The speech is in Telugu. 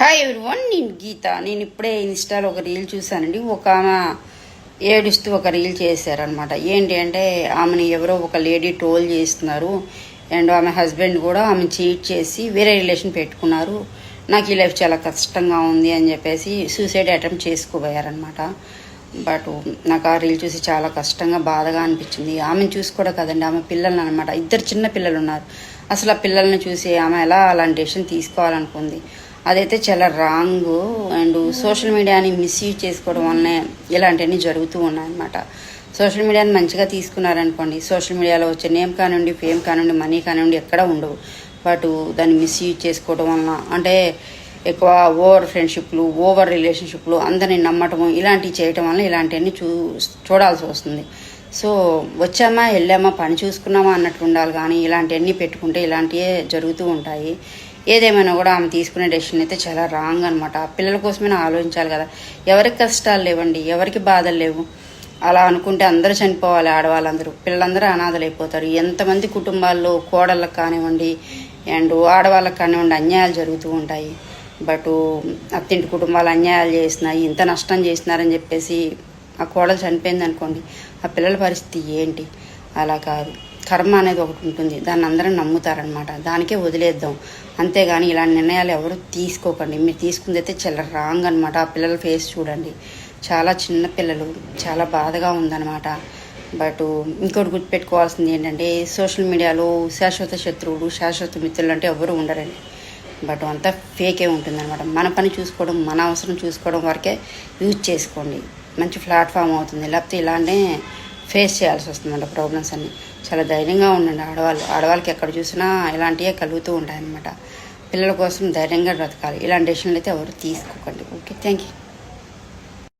హాయ్ ఎవ్రీవన్, నేను గీత. నేను ఇప్పుడే ఇన్స్టాలో ఒక రీల్ చూశానండి. ఒక ఆమె ఏడుస్తూ ఒక రీల్ చేశారనమాట. ఏంటి అంటే ఆమెని ఎవరో ఒక లేడీ ట్రోల్ చేస్తున్నారు అండ్ ఆమె హస్బెండ్ కూడా ఆమె చీట్ చేసి వేరే రిలేషన్ పెట్టుకున్నారు, నాకు ఈ లైఫ్ చాలా కష్టంగా ఉంది అని చెప్పేసి సూసైడ్ అటెంప్ట్ చేసుకోబోయారనమాట. బట్ నాకు ఆ రీల్ చూసి చాలా కష్టంగా బాధగా అనిపించింది. ఆమెను చూసి కూడా కదండి, ఆమె పిల్లల్ని అనమాట, 2 చిన్న పిల్లలు ఉన్నారు. అసలు ఆ పిల్లల్ని చూసి ఆమె ఎలా అలాంటి డెసిషన్ తీసుకోవాలనుకుంది, అదైతే చాలా రాంగ్. అండ్ సోషల్ మీడియాని మిస్యూజ్ చేసుకోవడం వల్లనే ఇలాంటివన్నీ జరుగుతూ ఉన్నాయన్నమాట. సోషల్ మీడియాని మంచిగా తీసుకున్నారనుకోండి, సోషల్ మీడియాలో వచ్చే నేమ్ కానివ్వండి, ఫేమ్ కానివ్వండి, మనీ కానివ్వండి ఎక్కడా ఉండవు. బట్ దాన్ని మిస్యూజ్ చేసుకోవడం వలన అంటే ఎక్కువ ఓవర్ ఫ్రెండ్షిప్లు, ఓవర్ రిలేషన్షిప్లు, అందరిని నమ్మటము, ఇలాంటివి చేయటం వల్ల ఇలాంటివన్నీ చూడాల్సి వస్తుంది. సో వచ్చామా వెళ్ళామా పని చూసుకున్నామా అన్నట్టు ఉండాలి, కానీ ఇలాంటివన్నీ పెట్టుకుంటే ఇలాంటివే జరుగుతూ ఉంటాయి. ఏదేమైనా కూడా ఆమె తీసుకునే డెసిషన్ అయితే చాలా రాంగ్ అనమాట. పిల్లల కోసమైనా ఆలోచించాలి కదా. ఎవరికి కష్టాలు లేవండి, ఎవరికి బాధలు లేవు. అలా అనుకుంటే అందరూ చనిపోవాలి, ఆడవాళ్ళందరూ, పిల్లలందరూ అనాథలు అయిపోతారు. ఎంతమంది కుటుంబాల్లో కోడళ్ళకు కానివ్వండి అండ్ ఆడవాళ్ళకి కానివ్వండి అన్యాయాలు జరుగుతూ ఉంటాయి. బట్ అత్తింటి కుటుంబాలు అన్యాయాలు చేస్తున్నాయి, ఇంత నష్టం చేస్తున్నారని చెప్పేసి ఆ కోడలు చనిపోయింది అనుకోండి, ఆ పిల్లల పరిస్థితి ఏంటి? అలా కాదు, కర్మ అనేది ఒకటి ఉంటుంది, దాన్ని అందరం నమ్ముతారనమాట. దానికే వదిలేద్దాం, అంతేగాని ఇలాంటి నిర్ణయాలు ఎవరు తీసుకోకండి. మీరు తీసుకుందైతే చాలా రాంగ్ అనమాట. ఆ పిల్లల ఫేస్ చూడండి, చాలా చిన్న పిల్లలు, చాలా బాధగా ఉందన్నమాట. బట్ ఇంకోటి గుర్తుపెట్టుకోవాల్సింది ఏంటంటే, సోషల్ మీడియాలో శాశ్వత శత్రువులు, శాశ్వత మిత్రులు అంటే ఎవరు ఉండరండి. బట్ అంతా ఫేకే ఉంటుందన్నమాట. మన పని చూసుకోవడం, మన అవసరం చూసుకోవడం వరకే యూజ్ చేసుకోండి, మంచి ప్లాట్ఫామ్ అవుతుంది. లేకపోతే ఇలానే ఫేస్ చేయాల్సి వస్తుందంట ప్రాబ్లమ్స్ అన్నీ. చాలా ధైర్యంగా ఉండండి ఆడవాళ్ళకి ఎక్కడ చూసినా ఇలాంటివే కలుగుతూ ఉంటాయన్నమాట. పిల్లల కోసం ధైర్యంగా బ్రతకాలి. ఇలాంటి డెసిషన్లు అయితే ఎవరు తీసుకోకండి. Okay, thank you.